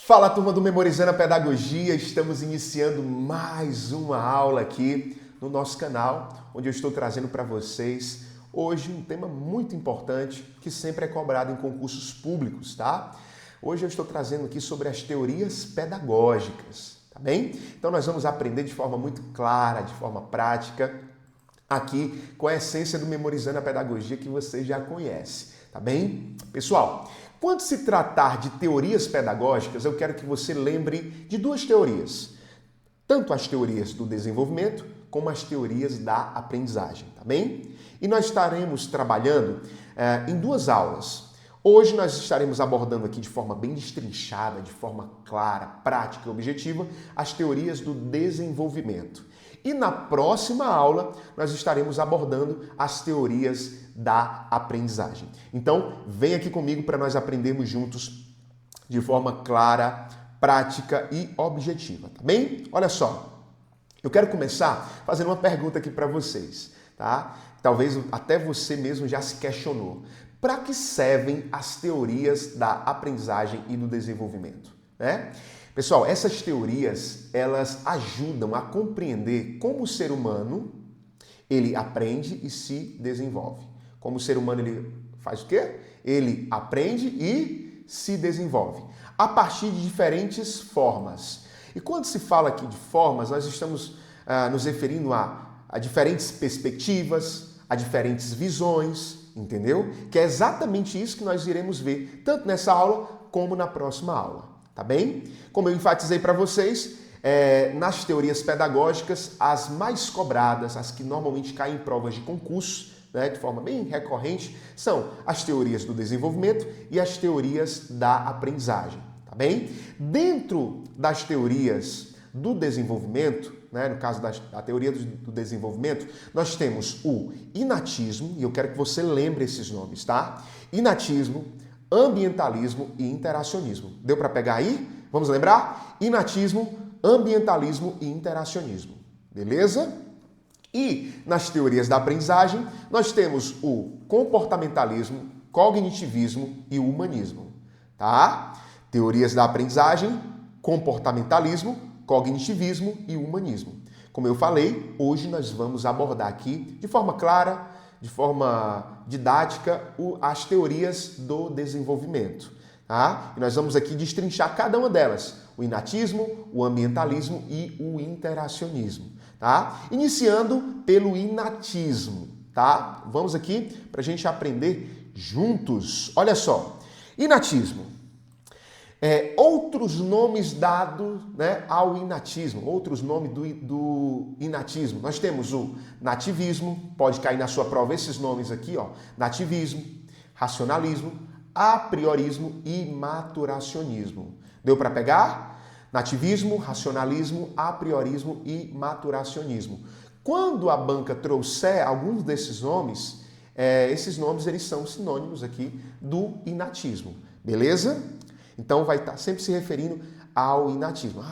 Fala, turma do Memorizando a Pedagogia, estamos iniciando mais uma aula aqui no nosso canal, onde eu estou trazendo para vocês hoje um tema muito importante que sempre é cobrado em concursos públicos, tá? Hoje eu estou trazendo aqui sobre as teorias pedagógicas, tá bem? Então nós vamos aprender de forma muito clara, de forma prática, aqui com a essência do Memorizando a Pedagogia que você já conhece, tá bem? Pessoal, quando se tratar de teorias pedagógicas, eu quero que você lembre de duas teorias. Tanto as teorias do desenvolvimento, como as teorias da aprendizagem, tá bem? E nós estaremos trabalhando em duas aulas. Hoje nós estaremos abordando aqui de forma bem destrinchada, de forma clara, prática e objetiva, as teorias do desenvolvimento. E na próxima aula, nós estaremos abordando as teorias da aprendizagem. Então, vem aqui comigo para nós aprendermos juntos de forma clara, prática e objetiva, tá bem? Olha só, eu quero começar fazendo uma pergunta aqui para vocês, tá? Talvez até você mesmo já se questionou. Para que servem as teorias da aprendizagem e do desenvolvimento, né? Pessoal, essas teorias, elas ajudam a compreender como o ser humano, ele aprende e se desenvolve. Como o ser humano, ele faz o quê? Ele aprende e se desenvolve a partir de diferentes formas. E quando se fala aqui de formas, nós estamos nos referindo a diferentes perspectivas, a diferentes visões, entendeu? Que é exatamente isso que nós iremos ver, tanto nessa aula como na próxima aula. Tá bem? Como eu enfatizei para vocês, nas teorias pedagógicas, as mais cobradas, as que normalmente caem em provas de concurso, né, de forma bem recorrente, são as teorias do desenvolvimento e as teorias da aprendizagem. Tá bem? Dentro das teorias do desenvolvimento, né, no caso da teoria do desenvolvimento, nós temos o inatismo, e eu quero que você lembre esses nomes, tá? Inatismo, ambientalismo e interacionismo. Deu para pegar aí? Vamos lembrar? Inatismo, ambientalismo e interacionismo. Beleza? E nas teorias da aprendizagem, nós temos o comportamentalismo, cognitivismo e o humanismo. Tá? Teorias da aprendizagem, comportamentalismo, cognitivismo e humanismo. Como eu falei, hoje nós vamos abordar aqui de forma clara, de forma didática, as teorias do desenvolvimento. Tá? E nós vamos aqui destrinchar cada uma delas, o inatismo, o ambientalismo e o interacionismo. Tá? Iniciando pelo inatismo. Tá? Vamos aqui para a gente aprender juntos. Olha só, inatismo. Outros nomes dados, né, ao inatismo, outros nomes do inatismo. Nós temos o nativismo, pode cair na sua prova esses nomes aqui, ó, nativismo, racionalismo, apriorismo e maturacionismo. Deu para pegar? Nativismo, racionalismo, apriorismo e maturacionismo. Quando a banca trouxer alguns desses nomes, esses nomes eles são sinônimos aqui do inatismo, beleza? Então vai estar sempre se referindo ao inatismo.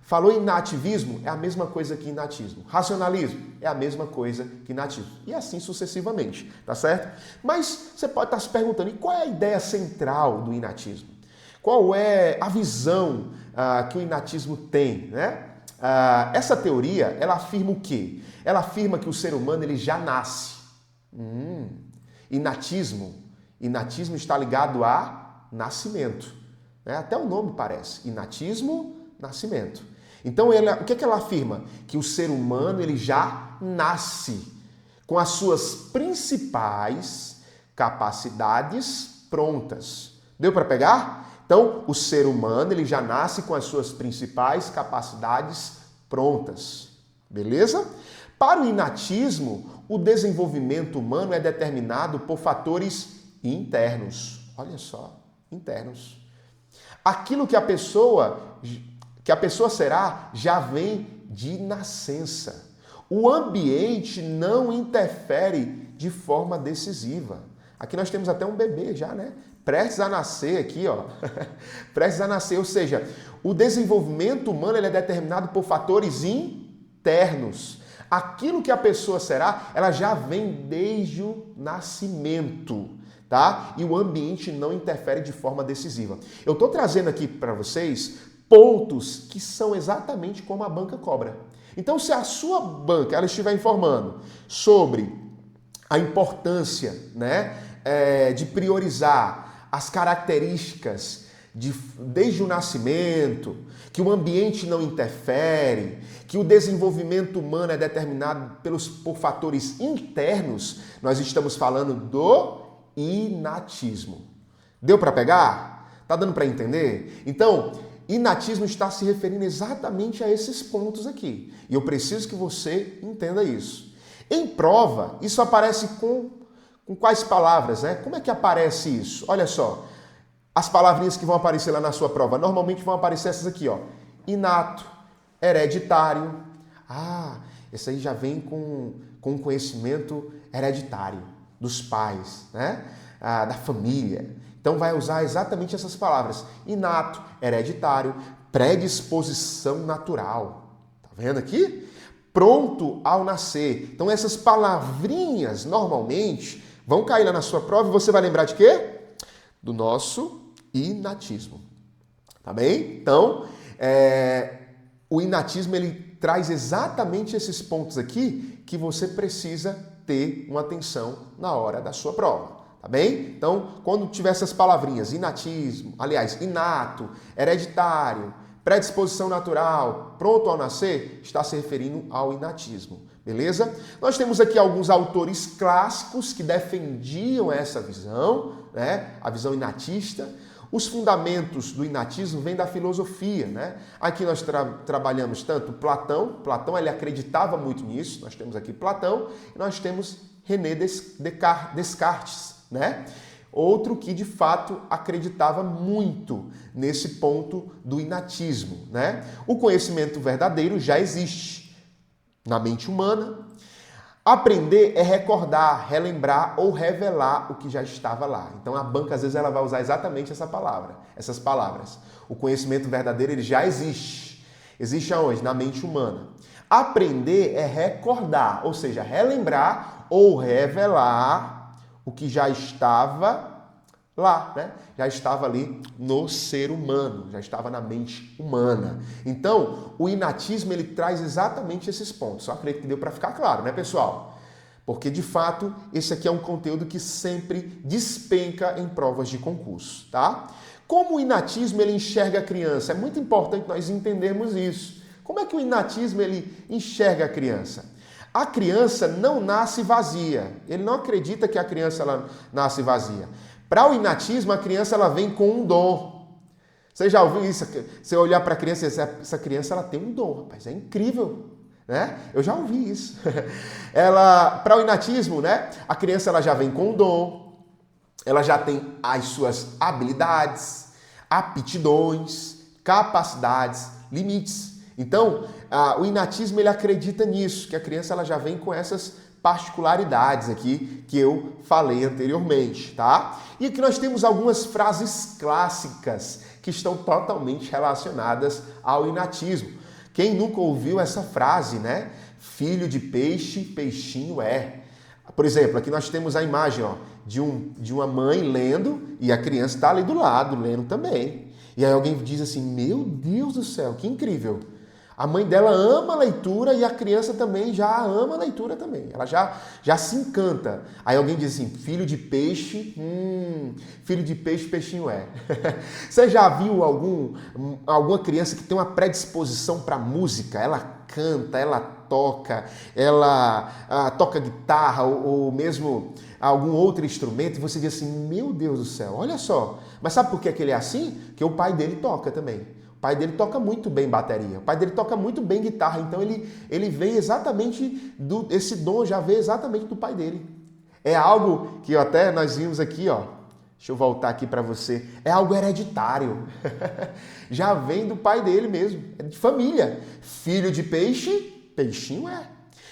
Falou em nativismo, é a mesma coisa que inatismo. Racionalismo é a mesma coisa que inatismo. E assim sucessivamente, tá certo? Mas você pode estar se perguntando, e qual é a ideia central do inatismo? Qual é a visão que o inatismo tem, né? Essa teoria, ela afirma o quê? Ela afirma que o ser humano ele já nasce. Inatismo está ligado a nascimento. Até o nome parece. Inatismo, nascimento. Então, o que ela afirma? Que o ser humano ele já nasce com as suas principais capacidades prontas. Deu para pegar? Então, o ser humano ele já nasce com as suas principais capacidades prontas. Beleza? Para o inatismo, o desenvolvimento humano é determinado por fatores internos. Olha só, internos. Aquilo que a pessoa será já vem de nascença. O ambiente não interfere de forma decisiva. Aqui nós temos até um bebê já, né? Prestes a nascer aqui, ó. Prestes a nascer, ou seja, o desenvolvimento humano ele é determinado por fatores internos. Aquilo que a pessoa será, ela já vem desde o nascimento. tá? E o ambiente não interfere de forma decisiva. Eu estou trazendo aqui para vocês pontos que são exatamente como a banca cobra. Então, se a sua banca ela estiver informando sobre a importância, né, de priorizar as características desde o nascimento, que o ambiente não interfere, que o desenvolvimento humano é determinado por fatores internos, nós estamos falando do inatismo. Deu para pegar? Tá dando para entender? Então, inatismo está se referindo exatamente a esses pontos aqui. E eu preciso que você entenda isso. Em prova, isso aparece com quais palavras, né? Como é que aparece isso? Olha só. As palavrinhas que vão aparecer lá na sua prova, normalmente vão aparecer essas aqui, ó. Inato, hereditário. Ah, esse aí já vem com conhecimento hereditário dos pais, né? Da família. Então vai usar exatamente essas palavras. Inato, hereditário, predisposição natural. Tá vendo aqui? Pronto ao nascer. Então essas palavrinhas, normalmente, vão cair lá na sua prova e você vai lembrar de quê? Do nosso inatismo. Tá bem? Então, o inatismo ele traz exatamente esses pontos aqui que você precisa ter uma atenção na hora da sua prova. Tá bem? Então, quando tiver essas palavrinhas, inatismo, aliás, inato, hereditário, predisposição natural, pronto ao nascer, está se referindo ao inatismo. Beleza? Nós temos aqui alguns autores clássicos que defendiam essa visão, né? A visão inatista. Os fundamentos do inatismo vêm da filosofia, né? Aqui nós trabalhamos tanto Platão ele acreditava muito nisso, nós temos aqui Platão, e nós temos René Descartes, né? Outro que de fato acreditava muito nesse ponto do inatismo, né? O conhecimento verdadeiro já existe na mente humana. Aprender é recordar, relembrar ou revelar o que já estava lá. Então a banca às vezes ela vai usar exatamente essas palavras. O conhecimento verdadeiro ele já existe. Existe aonde? Na mente humana. Aprender é recordar, ou seja, relembrar ou revelar o que já estava lá, né? Já estava ali no ser humano, já estava na mente humana. Então, o inatismo ele traz exatamente esses pontos. Só acredito que deu para ficar claro, né, pessoal? Porque, de fato, esse aqui é um conteúdo que sempre despenca em provas de concurso, tá? Como o inatismo ele enxerga a criança? É muito importante nós entendermos isso. Como é que o inatismo ele enxerga a criança? A criança não nasce vazia. Ele não acredita que a criança ela nasce vazia. Para o inatismo, a criança ela vem com um dom. Você já ouviu isso? Você olhar para a criança e dizer, essa criança ela tem um dom, rapaz, é incrível, né? Eu já ouvi isso. Para o inatismo, né? A criança ela já vem com um dom, ela já tem as suas habilidades, aptidões, capacidades, limites. Então, o inatismo ele acredita nisso, que a criança ela já vem com essas particularidades aqui que eu falei anteriormente, tá? E aqui nós temos algumas frases clássicas que estão totalmente relacionadas ao inatismo. Quem nunca ouviu essa frase, né? Filho de peixe, peixinho é. Por exemplo, aqui nós temos a imagem, ó, de uma mãe lendo e a criança está ali do lado lendo também. E aí alguém diz assim, meu Deus do céu, que incrível! A mãe dela ama a leitura e a criança também já ama a leitura também. Ela já se encanta. Aí alguém diz assim, filho de peixe, peixinho é. Você já viu alguma criança que tem uma predisposição para música? Ela canta, ela toca guitarra ou mesmo algum outro instrumento e você diz assim, meu Deus do céu, olha só. Mas sabe por que ele é assim? Porque o pai dele toca também. O pai dele toca muito bem bateria, o pai dele toca muito bem guitarra, então ele vem exatamente, esse dom já veio exatamente do pai dele. É algo que até nós vimos aqui, ó, deixa eu voltar aqui para você, é algo hereditário, já vem do pai dele mesmo, é de família. Filho de peixe, peixinho é.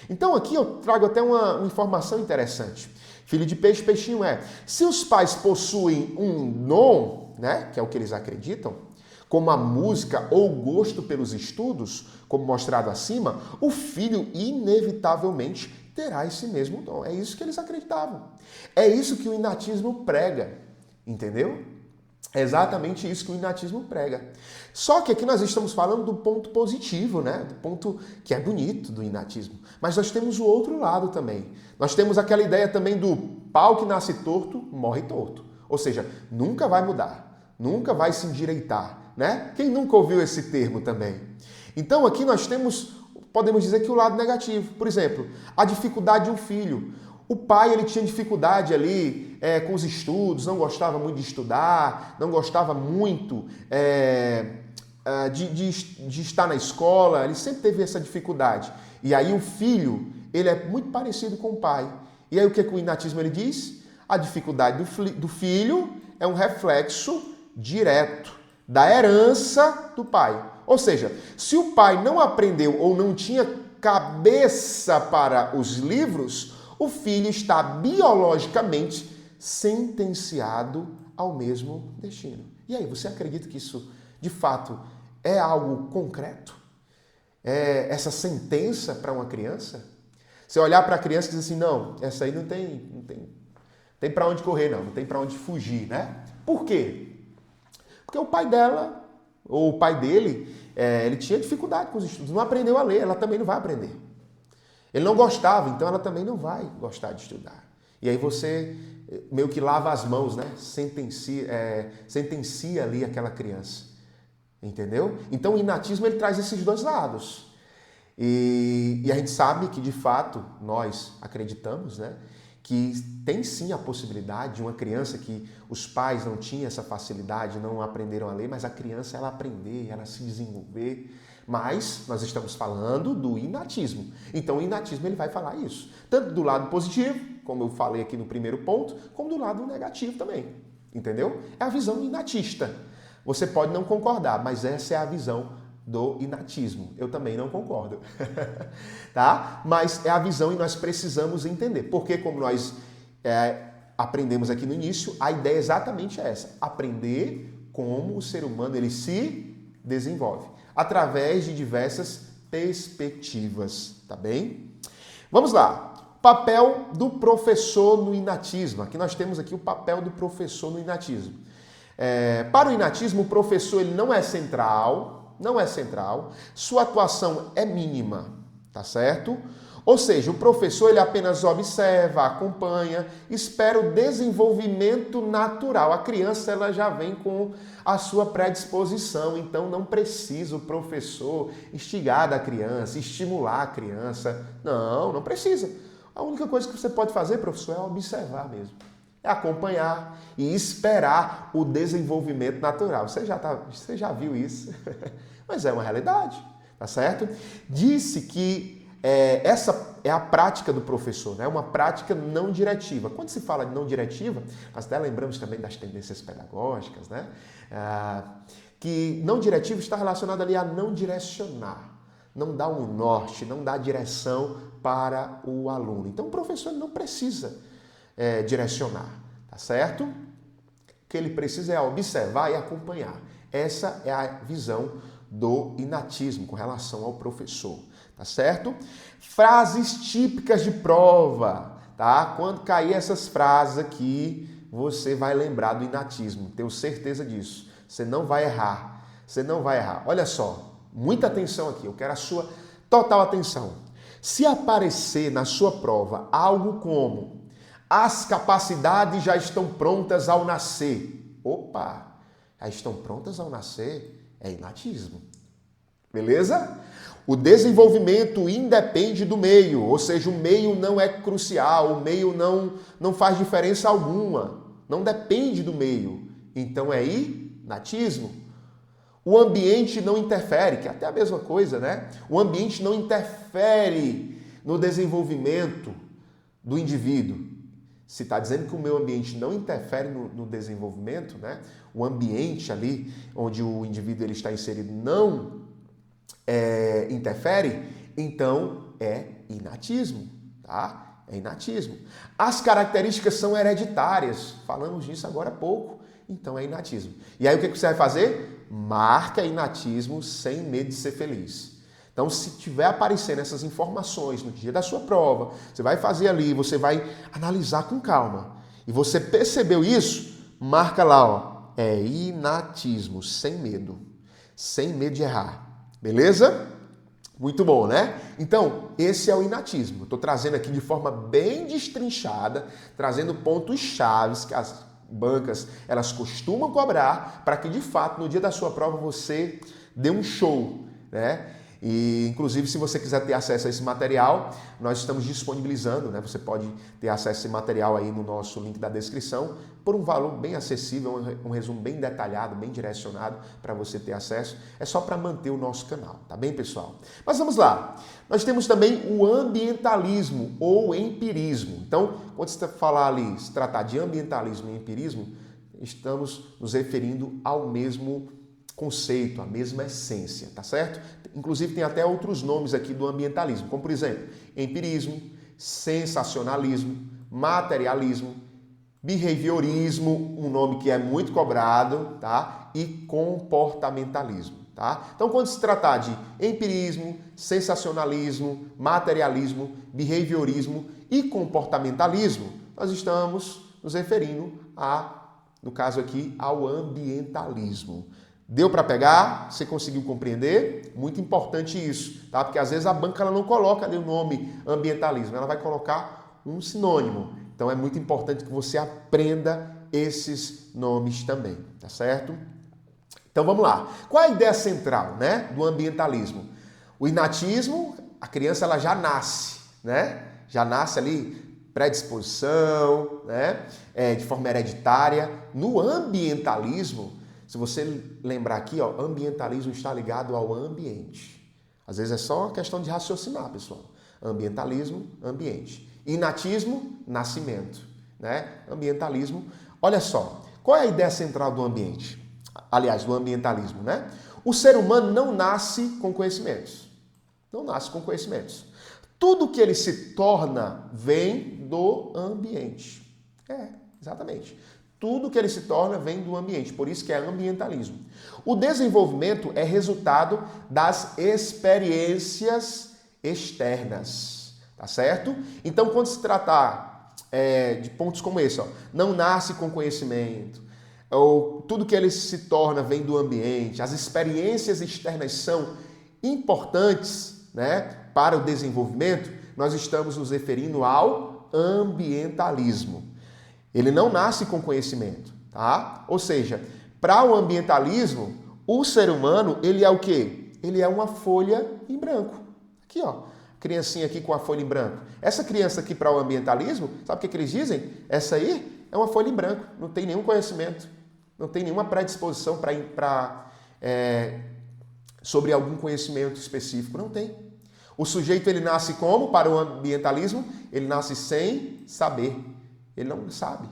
Então aqui eu trago até uma informação interessante. Filho de peixe, peixinho é. Se os pais possuem um dom, né, que é o que eles acreditam, como a música ou o gosto pelos estudos, como mostrado acima, o filho inevitavelmente terá esse mesmo dom. É isso que eles acreditavam. É isso que o inatismo prega, entendeu? É exatamente isso que o inatismo prega. Só que aqui nós estamos falando do ponto positivo, né? Do ponto que é bonito do inatismo. Mas nós temos o outro lado também. Nós temos aquela ideia também do pau que nasce torto, morre torto. Ou seja, nunca vai mudar, nunca vai se endireitar, né? Quem nunca ouviu esse termo também? Então aqui nós temos, podemos dizer que o lado negativo. Por exemplo, a dificuldade de um filho. O pai, ele tinha dificuldade ali com os estudos, não gostava muito de estudar, não gostava muito de estar na escola, ele sempre teve essa dificuldade. E aí o filho, ele é muito parecido com o pai. E aí o que o inatismo ele diz? A dificuldade do filho é um reflexo direto da herança do pai. Ou seja, se o pai não aprendeu ou não tinha cabeça para os livros, o filho está biologicamente sentenciado ao mesmo destino. E aí, você acredita que isso, de fato, é algo concreto? É essa sentença para uma criança? Você olhar para a criança e dizer assim, não, essa aí não tem para onde correr, não tem para onde fugir, né? Por quê? Porque o pai dela, ou o pai dele, ele tinha dificuldade com os estudos, não aprendeu a ler, ela também não vai aprender. Ele não gostava, então ela também não vai gostar de estudar. E aí você meio que lava as mãos, né? Sentencia ali aquela criança. Entendeu? Então o inatismo ele traz esses dois lados. E a gente sabe que, de fato, nós acreditamos, né? Que tem sim a possibilidade de uma criança que os pais não tinham essa facilidade, não aprenderam a ler, mas a criança ela aprender, ela se desenvolver. Mas nós estamos falando do inatismo. Então o inatismo ele vai falar isso. Tanto do lado positivo, como eu falei aqui no primeiro ponto, como do lado negativo também. Entendeu? É a visão inatista. Você pode não concordar, mas essa é a visão do inatismo. Eu também não concordo. Tá? Mas é a visão e nós precisamos entender. Porque como nós aprendemos aqui no início, a ideia é exatamente essa. Aprender como o ser humano ele se desenvolve. Através de diversas perspectivas, tá bem? Vamos lá. Papel do professor no inatismo. Aqui nós temos aqui o papel do professor no inatismo. Para o inatismo, o professor ele não é central, sua atuação é mínima, tá certo? Ou seja, o professor ele apenas observa, acompanha, espera o desenvolvimento natural. A criança ela já vem com a sua predisposição, então não precisa o professor instigar da criança, estimular a criança. Não precisa. A única coisa que você pode fazer, professor, é observar mesmo. É acompanhar e esperar o desenvolvimento natural. Você já viu isso? Mas é uma realidade, tá certo? Disse que essa é a prática do professor, né? Uma prática não diretiva. Quando se fala de não diretiva, nós até lembramos também das tendências pedagógicas, né? Que não diretivo está relacionado ali a não direcionar, não dar um norte, não dar direção para o aluno. Então o professor não precisa direcionar, tá certo? O que ele precisa é observar e acompanhar. Essa é a visão do inatismo com relação ao professor. Tá certo? Frases típicas de prova, tá? Quando cair essas frases aqui, você vai lembrar do inatismo. Tenho certeza disso. Você não vai errar. Você não vai errar. Olha só, muita atenção aqui. Eu quero a sua total atenção. Se aparecer na sua prova algo como as capacidades já estão prontas ao nascer. Opa! Já estão prontas ao nascer? É inatismo. Beleza? O desenvolvimento independe do meio, ou seja, o meio não é crucial, o meio não faz diferença alguma, não depende do meio. Então é inatismo. O ambiente não interfere, que é até a mesma coisa, né? O ambiente não interfere no desenvolvimento do indivíduo. Se está dizendo que o meio ambiente não interfere no desenvolvimento, né? O ambiente ali onde o indivíduo ele está inserido não interfere, então é inatismo, tá? É inatismo. As características são hereditárias, falamos disso agora há pouco, então é inatismo. E aí o que você vai fazer? Marca inatismo sem medo de ser feliz. Então, se tiver aparecendo essas informações no dia da sua prova, você vai fazer ali, você vai analisar com calma. E você percebeu isso? Marca lá, ó. É inatismo, sem medo. Sem medo de errar. Beleza? Muito bom, né? Então, esse é o inatismo. Estou trazendo aqui de forma bem destrinchada, trazendo pontos chaves que as bancas elas costumam cobrar para que, de fato, no dia da sua prova você dê um show, né? E, inclusive, se você quiser ter acesso a esse material, nós estamos disponibilizando, né? Você pode ter acesso a esse material aí no nosso link da descrição, por um valor bem acessível, um resumo bem detalhado, bem direcionado para você ter acesso. É só para manter o nosso canal, tá bem, pessoal? Mas vamos lá. Nós temos também o ambientalismo ou empirismo. Então, quando você falar ali, se tratar de ambientalismo e empirismo, estamos nos referindo ao mesmo conceito, a mesma essência, tá certo? Inclusive tem até outros nomes aqui do ambientalismo, como por exemplo, empirismo, sensacionalismo, materialismo, behaviorismo, um nome que é muito cobrado, tá? E comportamentalismo, tá? Então, quando se tratar de empirismo, sensacionalismo, materialismo, behaviorismo e comportamentalismo, nós estamos nos referindo no caso aqui, ao ambientalismo. Deu para pegar? Você conseguiu compreender? Muito importante isso, tá? Porque às vezes a banca ela não coloca ali o nome ambientalismo, ela vai colocar um sinônimo. Então é muito importante que você aprenda esses nomes também, tá certo? Então vamos lá. Qual é a ideia central, né, do ambientalismo? O inatismo, a criança ela já nasce, né? Já nasce ali predisposição, né? De forma hereditária. No ambientalismo, se você lembrar aqui, ó, ambientalismo está ligado ao ambiente. Às vezes é só uma questão de raciocinar, pessoal. Ambientalismo, ambiente. Inatismo, nascimento, né? Ambientalismo. Olha só, qual é a ideia central do ambiente? Aliás, do ambientalismo, né? O ser humano não nasce com conhecimentos. Não nasce com conhecimentos. Tudo que ele se torna vem do ambiente. Exatamente. Tudo que ele se torna vem do ambiente, por isso que é ambientalismo. O desenvolvimento é resultado das experiências externas, tá certo? Então, quando se tratar de pontos como esse, ó, não nasce com conhecimento, ou tudo que ele se torna vem do ambiente, as experiências externas são importantes, né, para o desenvolvimento, nós estamos nos referindo ao ambientalismo. Ele não nasce com conhecimento, tá? Ou seja, para o ambientalismo, o ser humano, ele é o quê? Ele é uma folha em branco. Aqui, ó, criancinha aqui com a folha em branco. Essa criança aqui para o ambientalismo, sabe o que eles dizem? Essa aí é uma folha em branco, não tem nenhum conhecimento, não tem nenhuma predisposição sobre algum conhecimento específico, não tem. O sujeito, ele nasce como? Para o ambientalismo, ele nasce sem saber. Ele não sabe.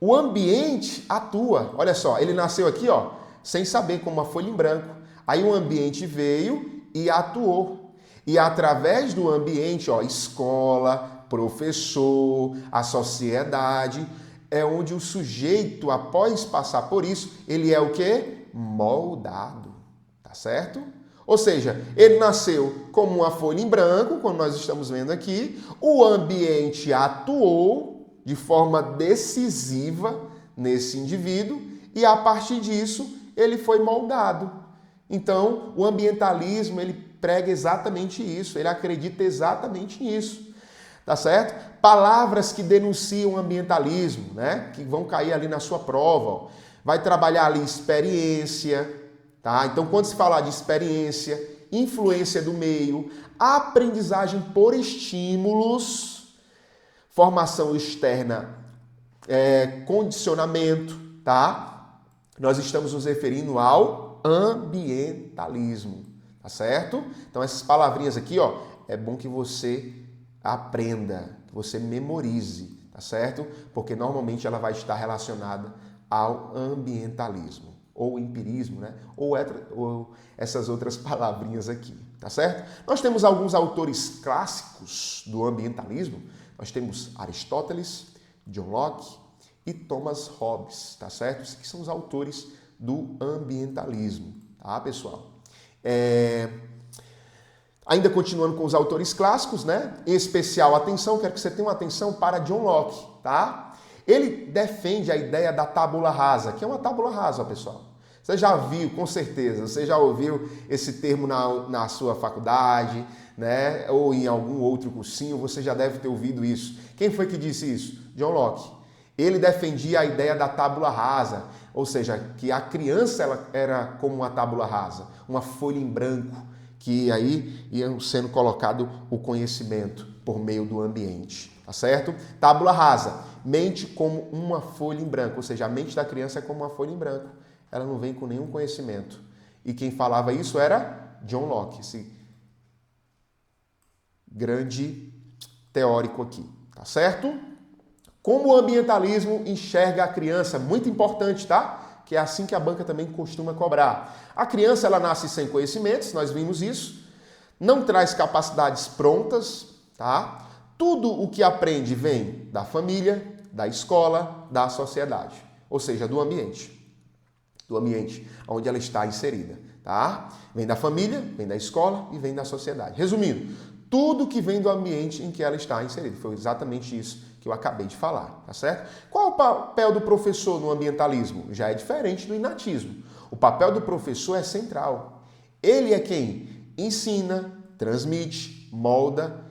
O ambiente atua. Olha só, ele nasceu aqui, ó, sem saber, como uma folha em branco. Aí o ambiente veio e atuou. E através do ambiente, ó, escola, professor, a sociedade, é onde o sujeito, após passar por isso, ele é o quê? Moldado. Tá certo? Ou seja, ele nasceu como uma folha em branco, como nós estamos vendo aqui. O ambiente atuou de forma decisiva nesse indivíduo e a partir disso ele foi moldado. Então, o ambientalismo, ele prega exatamente isso, ele acredita exatamente nisso. Tá certo? Palavras que denunciam o ambientalismo, né? Que vão cair ali na sua prova, ó. Vai trabalhar ali experiência, tá? Então, quando se falar de experiência, influência do meio, aprendizagem por estímulos, formação externa, condicionamento, tá? Nós estamos nos referindo ao ambientalismo, tá certo? Então essas palavrinhas aqui, ó, é bom que você aprenda, que você memorize, tá certo? Porque normalmente ela vai estar relacionada ao ambientalismo, ou empirismo, né? Ou essas outras palavrinhas aqui, tá certo? Nós temos alguns autores clássicos do ambientalismo. Nós temos Aristóteles, John Locke e Thomas Hobbes, tá certo? Esses que são os autores do ambientalismo, tá, pessoal? Ainda continuando com os autores clássicos, né? Em especial, atenção, quero que você tenha uma atenção para John Locke, tá? Ele defende a ideia da tábula rasa, que é uma tábula rasa, pessoal. Você já viu, com certeza, você já ouviu esse termo na sua faculdade, né? Ou em algum outro cursinho, você já deve ter ouvido isso. Quem foi que disse isso? John Locke. Ele defendia a ideia da tábula rasa, ou seja, que a criança ela era como uma tábula rasa, uma folha em branco, que aí ia sendo colocado o conhecimento por meio do ambiente, tá certo? Tábula rasa, mente como uma folha em branco, ou seja, a mente da criança é como uma folha em branco, ela não vem com nenhum conhecimento. E quem falava isso era John Locke, esse grande teórico aqui, tá certo? Como o ambientalismo enxerga a criança, muito importante, tá? Que é assim que a banca também costuma cobrar. A criança, ela nasce sem conhecimentos, nós vimos isso, não traz capacidades prontas, tá? Tudo o que aprende vem da família, da escola, da sociedade, ou seja, do ambiente onde ela está inserida, tá? Vem da família, vem da escola e vem da sociedade. Resumindo, tudo que vem do ambiente em que ela está inserida. Foi exatamente isso que eu acabei de falar, tá certo? Qual é o papel do professor no ambientalismo? Já é diferente do inatismo. O papel do professor é central. Ele é quem ensina, transmite, molda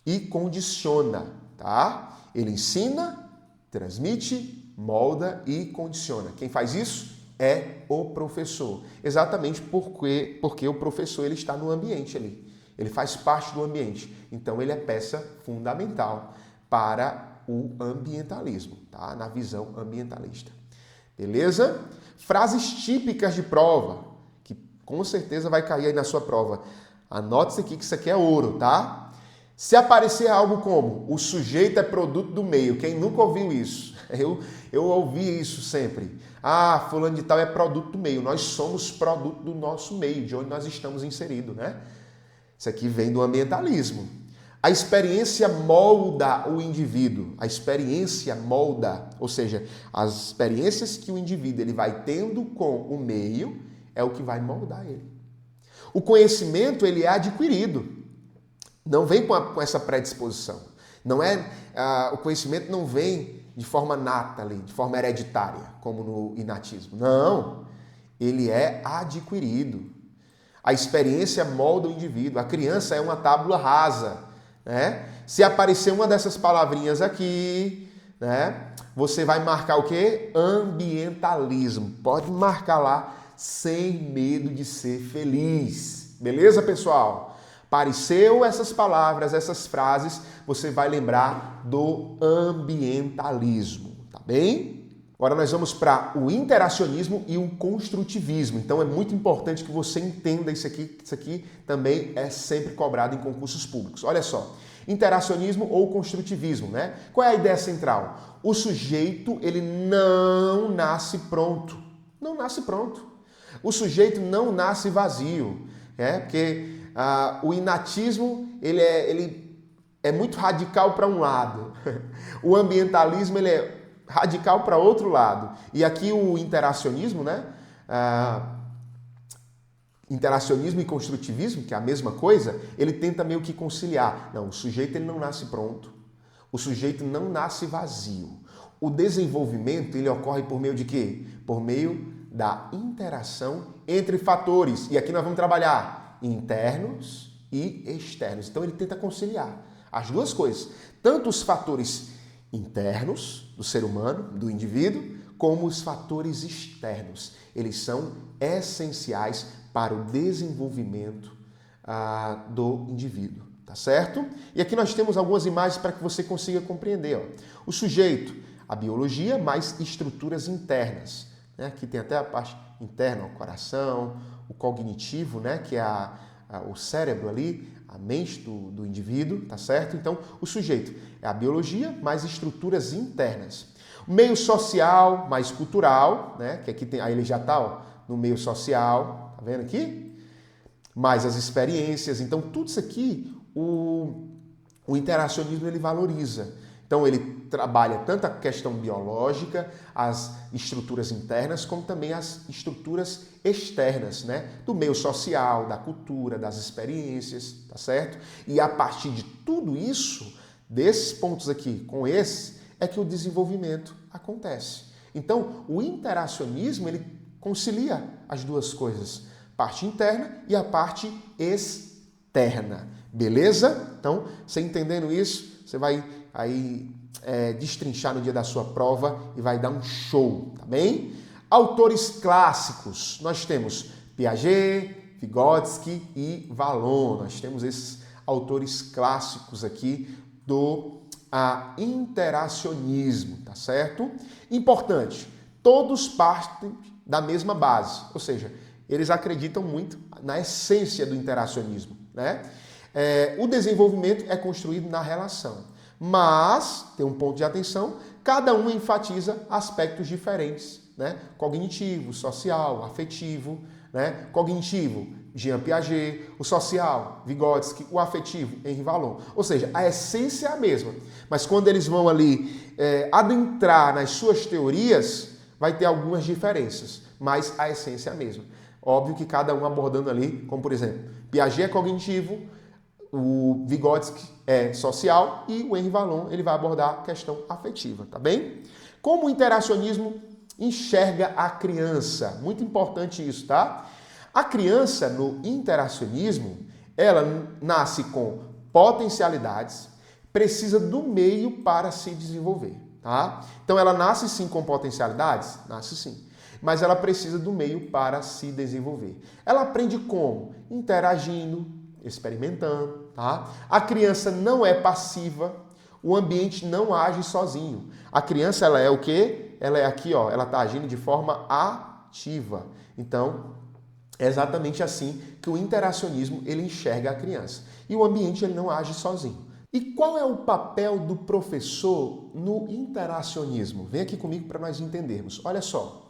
e condiciona, tá? Ele ensina, transmite, molda e condiciona. Quem faz isso é o professor. Exatamente porque o professor ele está no ambiente ali. Ele faz parte do ambiente. Então ele é peça fundamental para o ambientalismo, tá? Na visão ambientalista. Beleza? Frases típicas de prova, que com certeza vai cair aí na sua prova. Anote isso aqui, que isso aqui é ouro, tá? Se aparecer algo como o sujeito é produto do meio, quem nunca ouviu isso? Eu ouvi isso sempre. Ah, fulano de tal é produto do meio. Nós somos produto do nosso meio, de onde nós estamos inseridos, né? Isso aqui vem do ambientalismo. A experiência molda o indivíduo. A experiência molda, ou seja, as experiências que o indivíduo ele vai tendo com o meio é o que vai moldar ele. O conhecimento ele é adquirido. Não vem com essa predisposição. Não é, o conhecimento não vem de forma nata ali, de forma hereditária, como no inatismo. Não, ele é adquirido. A experiência molda o indivíduo. A criança é uma tábula rasa, né? Se aparecer uma dessas palavrinhas aqui, né, você vai marcar o quê? Ambientalismo. Pode marcar lá sem medo de ser feliz. Beleza, pessoal? Apareceu essas palavras, essas frases, você vai lembrar do ambientalismo, tá bem? Agora nós vamos para o interacionismo e o construtivismo. Então é muito importante que você entenda isso aqui. Isso aqui também é sempre cobrado em concursos públicos. Olha só, interacionismo ou construtivismo, né? Qual é a ideia central? O sujeito, ele não nasce pronto. Não nasce pronto. O sujeito não nasce vazio, né? Porque o inatismo, ele é muito radical para um lado. O ambientalismo, ele é radical para outro lado. E aqui o interacionismo, né? Interacionismo e construtivismo, que é a mesma coisa, ele tenta meio que conciliar. Não, o sujeito ele não nasce pronto. O sujeito não nasce vazio. O desenvolvimento, ele ocorre por meio de quê? Por meio da interação entre fatores. E aqui nós vamos trabalhar internos e externos. Então ele tenta conciliar as duas coisas. Tanto os fatores internos do ser humano, do indivíduo, como os fatores externos. Eles são essenciais para o desenvolvimento do indivíduo, tá certo? E aqui nós temos algumas imagens para que você consiga compreender. Ó. O sujeito, a biologia, mais estruturas internas. Né? Aqui tem até a parte interna, o coração, o cognitivo, né? Que é o cérebro ali, a mente do indivíduo, tá certo? Então, o sujeito é a biologia mais estruturas internas. O meio social mais cultural, né? Que aqui tem, aí ele já está ó, no meio social, tá vendo aqui? Mais as experiências. Então, tudo isso aqui, o interacionismo ele valoriza. Então ele trabalha tanto a questão biológica, as estruturas internas, como também as estruturas externas, né? Do meio social, da cultura, das experiências, tá certo? E a partir de tudo isso, desses pontos aqui com esse, é que o desenvolvimento acontece. Então, o interacionismo, ele concilia as duas coisas, parte interna e a parte externa. Beleza? Então, você entendendo isso, você vai aí destrinchar no dia da sua prova e vai dar um show, tá bem? Autores clássicos, nós temos Piaget, Vygotsky e Vallon. Nós temos esses autores clássicos aqui do interacionismo, tá certo? Importante, todos partem da mesma base, ou seja, eles acreditam muito na essência do interacionismo, né? O desenvolvimento é construído na relação, mas, tem um ponto de atenção, cada um enfatiza aspectos diferentes, né? Cognitivo, social, afetivo, né? Cognitivo, Jean Piaget, o social, Vygotsky, o afetivo, Henri Vallon. Ou seja, a essência é a mesma, mas quando eles vão ali adentrar nas suas teorias, vai ter algumas diferenças, mas a essência é a mesma. Óbvio que cada um abordando ali, como por exemplo, Piaget é cognitivo, o Vygotsky é social e o Henri Vallon ele vai abordar a questão afetiva, tá bem? Como o interacionismo enxerga a criança? Muito importante isso, tá? A criança no interacionismo, ela nasce com potencialidades, precisa do meio para se desenvolver, tá? Então ela nasce sim com potencialidades? Nasce sim. Mas ela precisa do meio para se desenvolver. Ela aprende como? Interagindo, experimentando, tá? A criança não é passiva, o ambiente não age sozinho. A criança, ela é o quê? Ela é aqui, ó, ela está agindo de forma ativa. Então, é exatamente assim que o interacionismo, ele enxerga a criança. E o ambiente, ele não age sozinho. E qual é o papel do professor no interacionismo? Vem aqui comigo para nós entendermos. Olha só,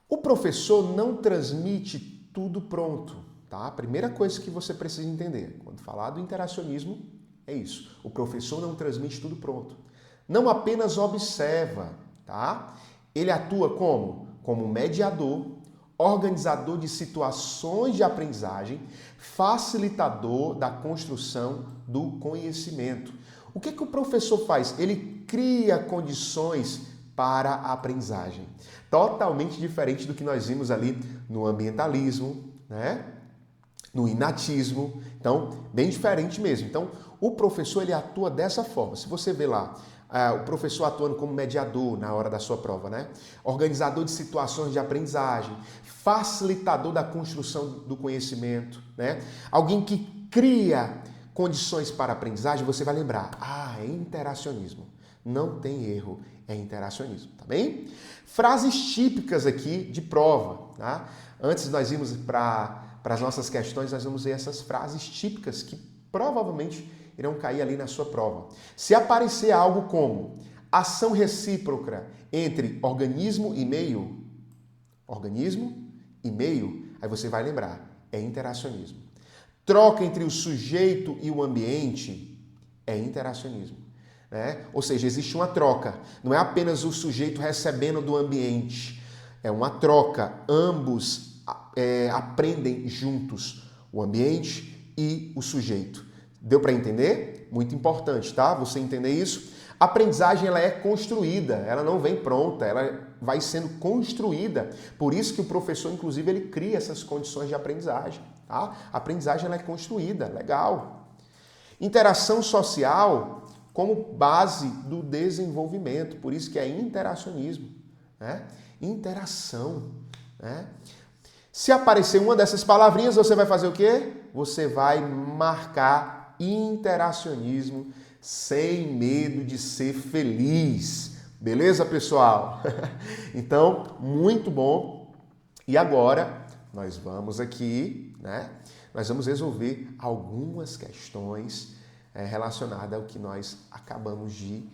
o professor não transmite tudo pronto, tá? A primeira coisa que você precisa entender, quando falar do interacionismo, é isso. O professor não transmite tudo pronto. Não apenas observa, tá? Ele atua como? Como mediador, organizador de situações de aprendizagem, facilitador da construção do conhecimento. O que o professor faz? Ele cria condições para a aprendizagem. Totalmente diferente do que nós vimos ali no ambientalismo, né? No inatismo. Então, bem diferente mesmo. Então, o professor ele atua dessa forma. Se você vê lá, o professor atuando como mediador na hora da sua prova, né? Organizador de situações de aprendizagem, facilitador da construção do conhecimento, né? Alguém que cria condições para a aprendizagem, você vai lembrar, é interacionismo. Não tem erro, é interacionismo, tá bem? Frases típicas aqui de prova, tá? Antes nós irmos para as nossas questões, nós vamos ver essas frases típicas que provavelmente irão cair ali na sua prova. Se aparecer algo como ação recíproca entre organismo e meio, aí você vai lembrar, é interacionismo. Troca entre o sujeito e o ambiente, é interacionismo. Né? Ou seja, existe uma troca. Não é apenas o sujeito recebendo do ambiente. É uma troca. Ambos aprendem juntos, o ambiente e o sujeito. Deu para entender? Muito importante, tá? Você entender isso. A aprendizagem ela é construída, ela não vem pronta, ela vai sendo construída. Por isso que o professor, inclusive, ele cria essas condições de aprendizagem. Tá? A aprendizagem ela é construída, legal. Interação social como base do desenvolvimento, por isso que é interacionismo, né? Interação, né? Se aparecer uma dessas palavrinhas, você vai fazer o quê? Você vai marcar interacionismo sem medo de ser feliz. Beleza, pessoal? Então, muito bom. E agora, nós vamos aqui, né? Nós vamos resolver algumas questões relacionada ao que nós acabamos de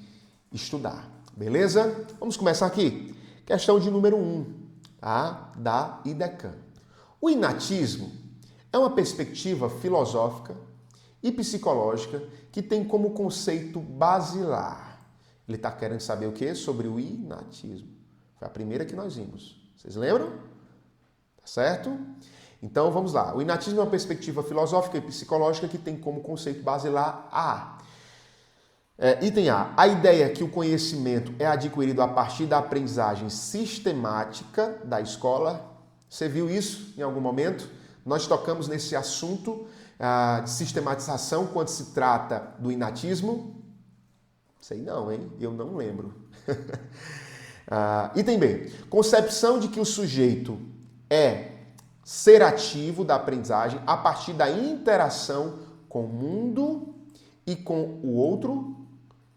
estudar. Beleza? Vamos começar aqui. Questão de número 1, tá? Da IDECAM. O inatismo é uma perspectiva filosófica e psicológica que tem como conceito basilar Ele está querendo saber o quê? Sobre o inatismo. Foi a primeira que nós vimos. Vocês lembram? Tá certo? Então vamos lá. O inatismo é uma perspectiva filosófica e psicológica que tem como conceito basilar item A. A ideia que o conhecimento é adquirido a partir da aprendizagem sistemática da escola. Você viu isso em algum momento? Nós tocamos nesse assunto de sistematização quando se trata do inatismo. Sei não, hein? Eu não lembro. Item B. Concepção de que o sujeito é ser ativo da aprendizagem a partir da interação com o mundo e com o outro.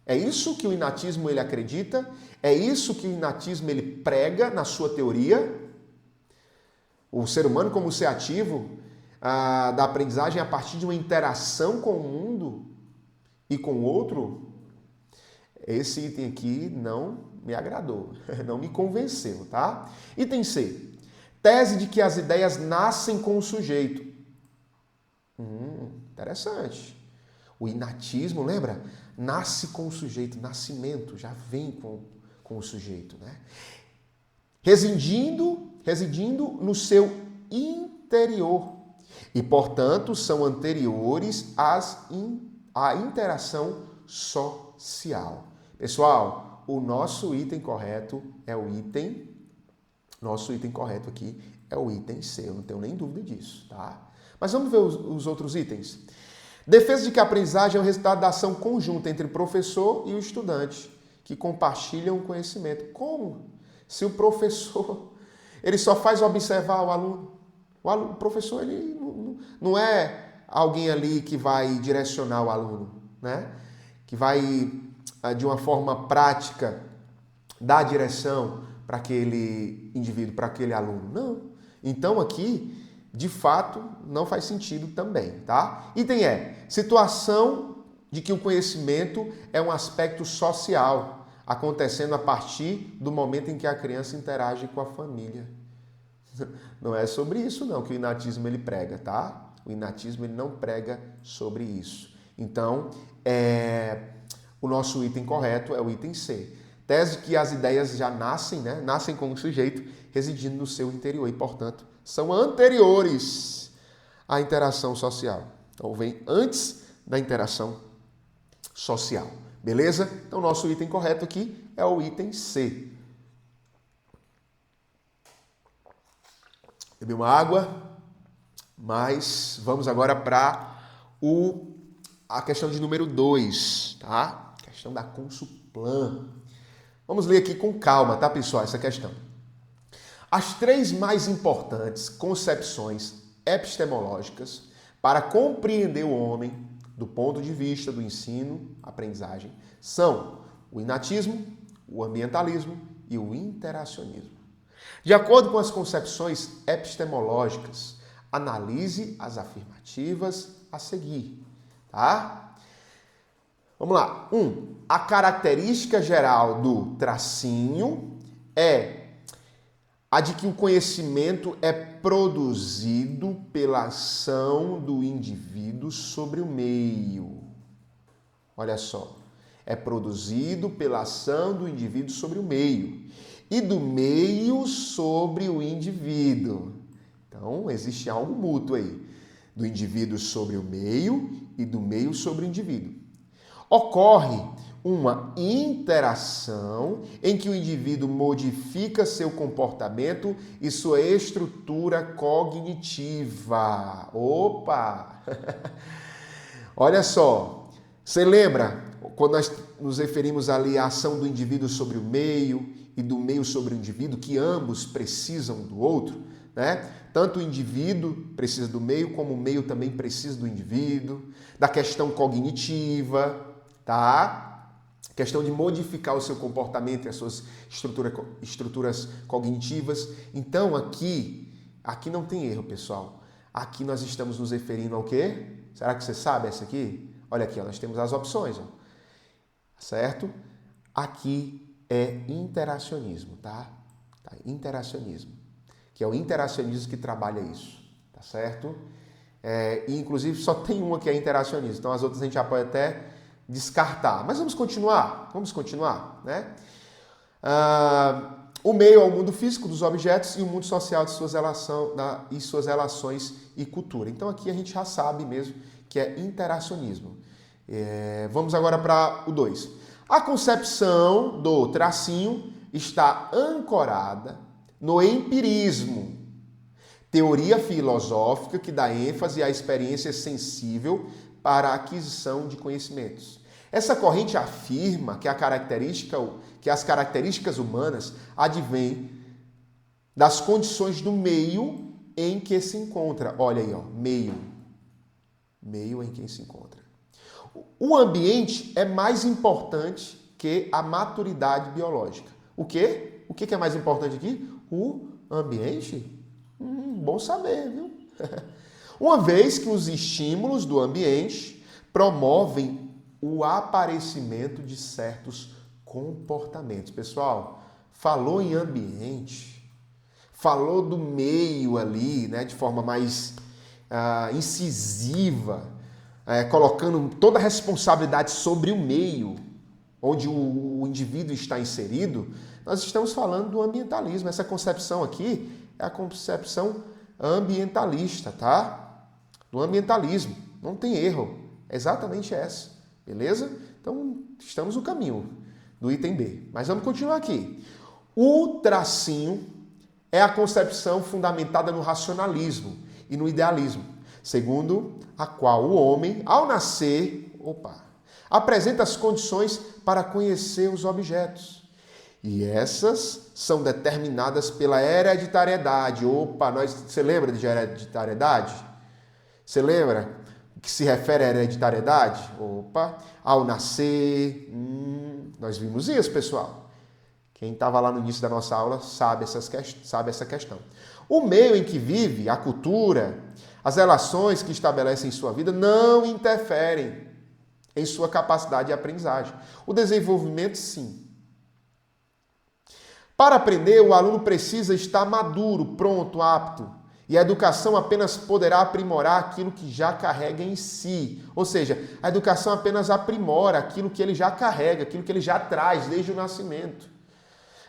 É isso que o inatismo ele acredita? É isso que o inatismo ele prega na sua teoria? O ser humano como ser ativo da aprendizagem a partir de uma interação com o mundo e com o outro? Esse item aqui não me agradou, não me convenceu, tá? Item C. Tese de que as ideias nascem com o sujeito. Interessante. O inatismo, lembra? Nasce com o sujeito, nascimento, já vem com o sujeito, né? Residindo no seu interior e, portanto, são anteriores à interação social. Pessoal, o nosso item correto é o item... Nosso item correto aqui é o item C, eu não tenho nem dúvida disso, tá? Mas vamos ver os outros itens. Defesa de que a aprendizagem é o resultado da ação conjunta entre o professor e o estudante, que compartilham o conhecimento. Como? Se o professor ele só faz observar o aluno. O professor ele não é alguém ali que vai direcionar o aluno, né? Que vai, de uma forma prática, dar direção para aquele indivíduo, para aquele aluno. Não. Então aqui, de fato, não faz sentido também, tá? Item E. Situação de que o conhecimento é um aspecto social, acontecendo a partir do momento em que a criança interage com a família. Não é sobre isso não que o inatismo ele prega, tá? O inatismo ele não prega sobre isso. Então, o nosso item correto é o item C. Tese que as ideias já nascem, né? Nascem com o sujeito residindo no seu interior e, portanto, são anteriores à interação social. Então, vem antes da interação social. Beleza? Então, nosso item correto aqui é o item C. Bebi uma água, mas vamos agora para a questão de número 2, tá? A questão da Consuplan. Vamos ler aqui com calma, tá, pessoal, essa questão. As 3 mais importantes concepções epistemológicas para compreender o homem do ponto de vista do ensino, aprendizagem, são o inatismo, o ambientalismo e o interacionismo. De acordo com as concepções epistemológicas, analise as afirmativas a seguir, tá? Vamos lá. 1. A característica geral do tracinho é a de que o conhecimento é produzido pela ação do indivíduo sobre o meio. Olha só. É produzido pela ação do indivíduo sobre o meio. E do meio sobre o indivíduo. Então, existe algo mútuo aí. Do indivíduo sobre o meio e do meio sobre o indivíduo. Ocorre uma interação em que o indivíduo modifica seu comportamento e sua estrutura cognitiva. Opa! Olha só, você lembra quando nós nos referimos ali à ação do indivíduo sobre o meio e do meio sobre o indivíduo, que ambos precisam do outro, né? Tanto o indivíduo precisa do meio, como o meio também precisa do indivíduo, da questão cognitiva, tá? Questão de modificar o seu comportamento e as suas estruturas cognitivas. Então, aqui não tem erro, pessoal. Aqui nós estamos nos referindo ao quê? Será que você sabe essa aqui? Olha aqui, ó, nós temos as opções, ó. Certo? Aqui é interacionismo, tá? Interacionismo. Que é o interacionismo que trabalha isso, tá certo? E inclusive só tem uma que é interacionismo. Então, as outras a gente já pode até descartar. Mas vamos continuar? Vamos continuar, né? O meio é o mundo físico dos objetos e o mundo social de suas relações e cultura. Então aqui a gente já sabe mesmo que é interacionismo. Vamos agora para o 2. A concepção do tracinho está ancorada no empirismo, teoria filosófica que dá ênfase à experiência sensível para a aquisição de conhecimentos. Essa corrente afirma que as características humanas advêm das condições do meio em que se encontra. Olha aí, ó, meio em que se encontra. O ambiente é mais importante que a maturidade biológica. O quê? O que é mais importante aqui? O ambiente? Bom saber, viu? Uma vez que os estímulos do ambiente promovem o aparecimento de certos comportamentos. Pessoal, falou em ambiente, falou do meio ali, né, de forma mais incisiva, colocando toda a responsabilidade sobre o meio onde o indivíduo está inserido. Nós estamos falando do ambientalismo. Essa concepção aqui é a concepção ambientalista, tá? Do ambientalismo. Não tem erro. É exatamente essa. Beleza? Então, estamos no caminho do item B. Mas vamos continuar aqui. O tracinho é a concepção fundamentada no racionalismo e no idealismo, segundo a qual o homem, ao nascer, apresenta as condições para conhecer os objetos. E essas são determinadas pela hereditariedade. Você lembra de hereditariedade? Você lembra que se refere à hereditariedade? Ao nascer. Nós vimos isso, pessoal. Quem estava lá no início da nossa aula sabe essa questão. O meio em que vive, a cultura, as relações que estabelece em sua vida não interferem em sua capacidade de aprendizagem. O desenvolvimento, sim. Para aprender, o aluno precisa estar maduro, pronto, apto. E a educação apenas poderá aprimorar aquilo que já carrega em si. Ou seja, a educação apenas aprimora aquilo que ele já carrega, aquilo que ele já traz desde o nascimento.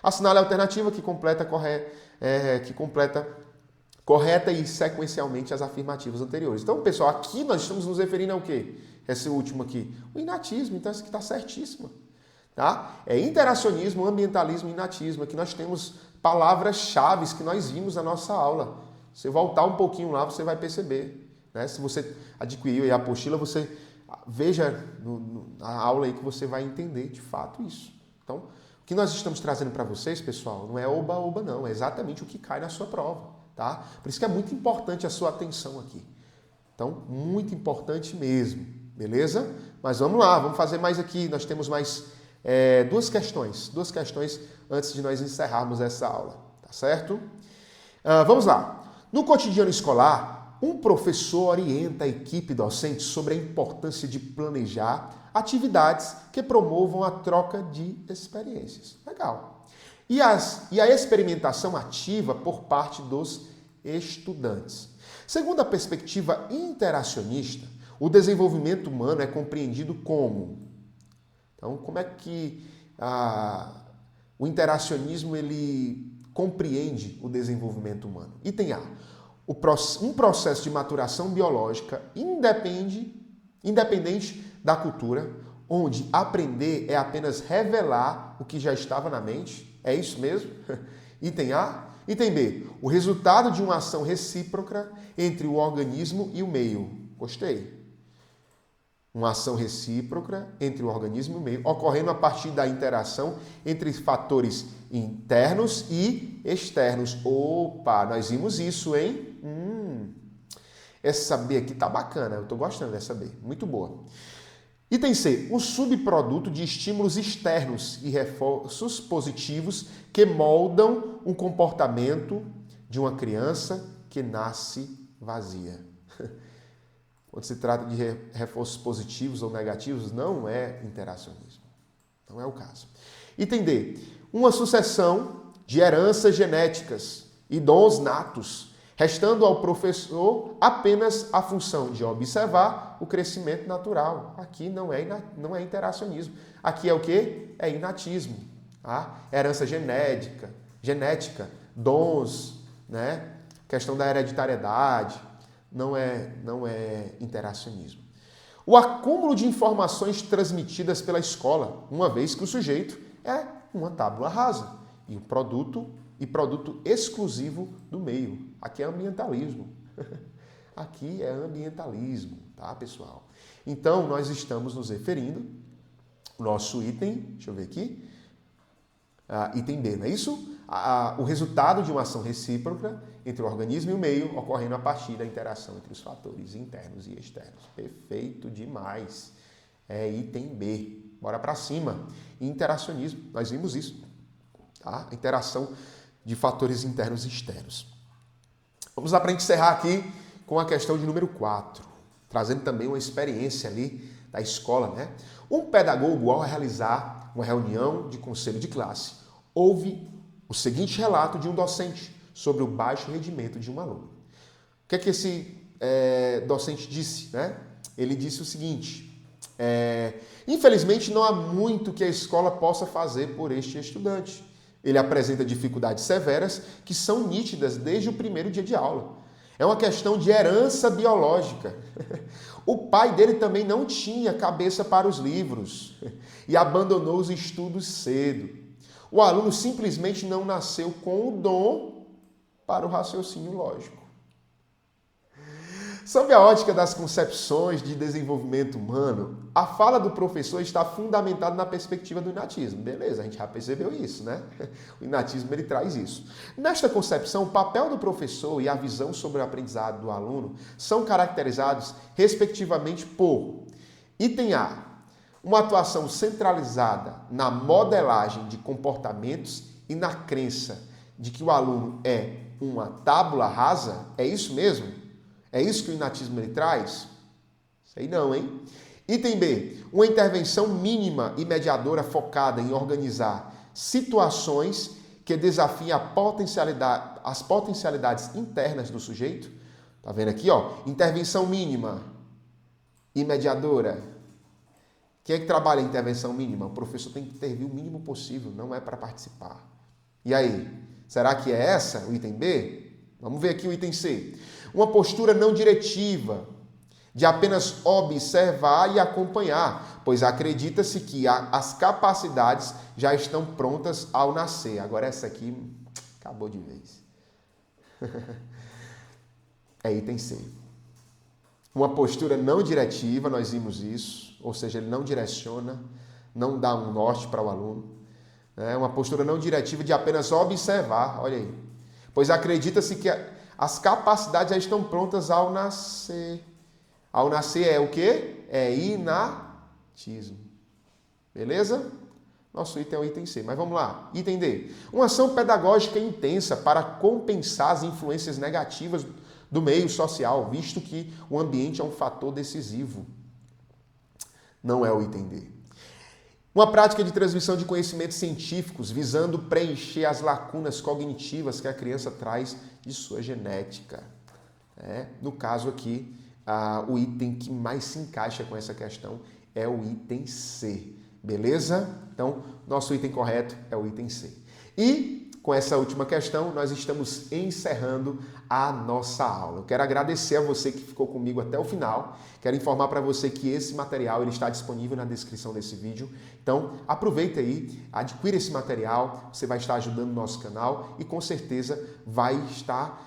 Assinale a alternativa que completa correta e sequencialmente as afirmativas anteriores. Então, pessoal, aqui nós estamos nos referindo ao quê? Esse último aqui. O inatismo. Então, isso aqui está certíssimo. Tá? É interacionismo, ambientalismo e inatismo. Aqui nós temos palavras-chave que nós vimos na nossa aula. Se voltar um pouquinho lá, você vai perceber. Né? Se você adquiriu a apostila, você veja na aula aí que você vai entender de fato isso. Então, o que nós estamos trazendo para vocês, pessoal, não é oba-oba não, é exatamente o que cai na sua prova. Tá? Por isso que é muito importante a sua atenção aqui. Então, muito importante mesmo. Beleza? Mas vamos lá, vamos fazer mais aqui. Nós temos mais duas questões antes de nós encerrarmos essa aula, tá certo? Vamos lá. No cotidiano escolar, um professor orienta a equipe docente sobre a importância de planejar atividades que promovam a troca de experiências. Legal. E a experimentação ativa por parte dos estudantes. Segundo a perspectiva interacionista, o desenvolvimento humano é compreendido como... Então, como é que o interacionismo ele compreende o desenvolvimento humano? Item A. Um processo de maturação biológica independente da cultura, onde aprender é apenas revelar o que já estava na mente. É isso mesmo? Item A. Item B. O resultado de uma ação recíproca entre o organismo e o meio. Gostei. Uma ação recíproca entre o organismo e o meio, ocorrendo a partir da interação entre fatores internos e externos. Nós vimos isso, hein? Essa B aqui tá bacana, eu tô gostando dessa B, muito boa. Item C, um subproduto de estímulos externos e reforços positivos que moldam o comportamento de uma criança que nasce vazia. Quando se trata de reforços positivos ou negativos, não é interacionismo. Não é o caso. Item D. Uma sucessão de heranças genéticas e dons natos restando ao professor apenas a função de observar o crescimento natural. Aqui não é interacionismo. Aqui é o quê? É inatismo. Tá? Herança genética, dons, né? Questão da hereditariedade, não é interacionismo. O acúmulo de informações transmitidas pela escola, uma vez que o sujeito é uma tábula rasa e produto exclusivo do meio. Aqui é ambientalismo. Aqui é ambientalismo, tá, pessoal? Então, nós estamos nos referindo, nosso item, deixa eu ver aqui, item B, não é isso? O resultado de uma ação recíproca entre o organismo e o meio, ocorrendo a partir da interação entre os fatores internos e externos. Perfeito demais. É item B. Bora para cima. Interacionismo, nós vimos isso. Tá? Interação de fatores internos e externos. Vamos lá para encerrar aqui com a questão de número 4, trazendo também uma experiência ali da escola, né? Um pedagogo, ao realizar uma reunião de conselho de classe, houve o seguinte relato de um docente sobre o baixo rendimento de um aluno. O que é que esse docente disse, né? Ele disse o seguinte: infelizmente não há muito que a escola possa fazer por este estudante. Ele apresenta dificuldades severas que são nítidas desde o primeiro dia de aula. É uma questão de herança biológica. O pai dele também não tinha cabeça para os livros e abandonou os estudos cedo. O aluno simplesmente não nasceu com o dom para o raciocínio lógico. Sob a ótica das concepções de desenvolvimento humano, a fala do professor está fundamentada na perspectiva do inatismo. Beleza, a gente já percebeu isso, né? O inatismo, ele traz isso. Nesta concepção, o papel do professor e a visão sobre o aprendizado do aluno são caracterizados, respectivamente, por item A, uma atuação centralizada na modelagem de comportamentos e na crença de que o aluno é uma tábula rasa. É isso mesmo? É isso que o inatismo ele traz? Sei não, hein? Item B, uma intervenção mínima e mediadora focada em organizar situações que desafiem as potencialidades internas do sujeito. Tá vendo aqui, ó? Intervenção mínima e mediadora. Quem é que trabalha em intervenção mínima? O professor tem que intervir o mínimo possível, não é para participar. E aí, será que é essa o item B? Vamos ver aqui o item C. Uma postura não diretiva, de apenas observar e acompanhar, pois acredita-se que as capacidades já estão prontas ao nascer. Agora essa aqui acabou de vez. É item C. Uma postura não diretiva, nós vimos isso, ou seja, ele não direciona, não dá um norte para o aluno. É uma postura não diretiva de apenas observar, olha aí. Pois acredita-se que as capacidades já estão prontas ao nascer. Ao nascer é o quê? É inatismo. Beleza? Nosso item é o item C. Mas vamos lá. Item D. Uma ação pedagógica intensa para compensar as influências negativas do meio social, visto que o ambiente é um fator decisivo. Não é o item D. Uma prática de transmissão de conhecimentos científicos visando preencher as lacunas cognitivas que a criança traz de sua genética. No caso aqui, o item que mais se encaixa com essa questão é o item C. Beleza? Então, nosso item correto é o item C. E com essa última questão, nós estamos encerrando a nossa aula. Eu quero agradecer a você que ficou comigo até o final. Quero informar para você que esse material ele está disponível na descrição desse vídeo. Então, aproveita aí, adquira esse material, você vai estar ajudando o nosso canal e com certeza vai estar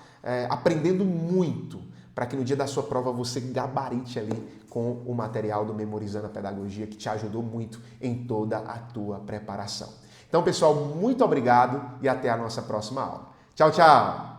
aprendendo muito para que no dia da sua prova você gabarite ali com o material do Memorizando a Pedagogia, que te ajudou muito em toda a tua preparação. Então, pessoal, muito obrigado e até a nossa próxima aula. Tchau, tchau!